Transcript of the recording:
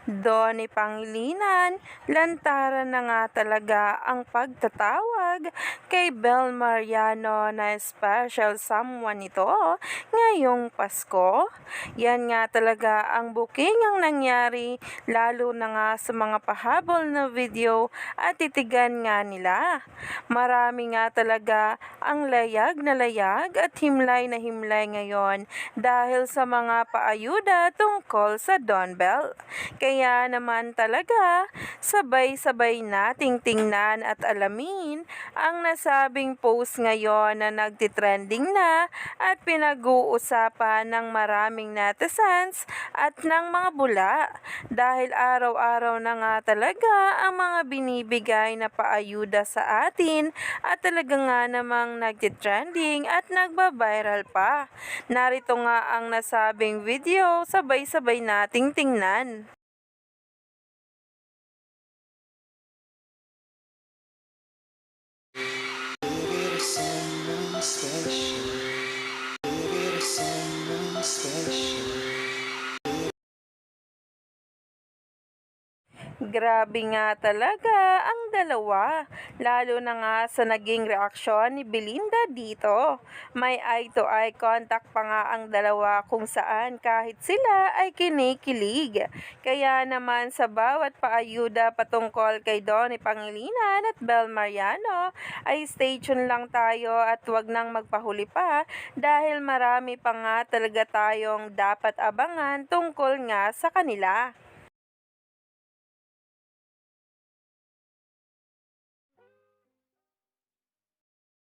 Donny Pangilinan, lantaran na nga talaga ang pagtatawag kay Bel Mariano na special someone ito ngayong Pasko. Yan nga talaga ang booking ang nangyari, lalo na nga sa mga pahabol na video at titigan nga nila. Marami nga talaga ang layag na layag at himlay na himlay ngayon dahil sa mga paayuda tungkol sa Don Bell. Kaya naman talaga, sabay-sabay nating tingnan at alamin ang nasabing post ngayon na nagtitrending na at pinag-uusapan ng maraming netizens at ng mga bula. Dahil araw-araw na nga talaga ang mga binibigay na paayuda sa atin at talaga nga namang nagtitrending at nagba-viral pa. Narito nga ang nasabing video, sabay-sabay nating tingnan. Give it a someone special. Give it a someone special. Grabe nga talaga ang dalawa, lalo na nga sa naging reaksyon ni Belinda dito. May eye-to-eye contact pa nga ang dalawa kung saan kahit sila ay kinikilig. Kaya naman sa bawat paayuda patungkol kay Donny Pangilinan at Bel Mariano ay stay tuned lang tayo at wag nang magpahuli pa dahil marami pa nga talaga tayong dapat abangan tungkol nga sa kanila.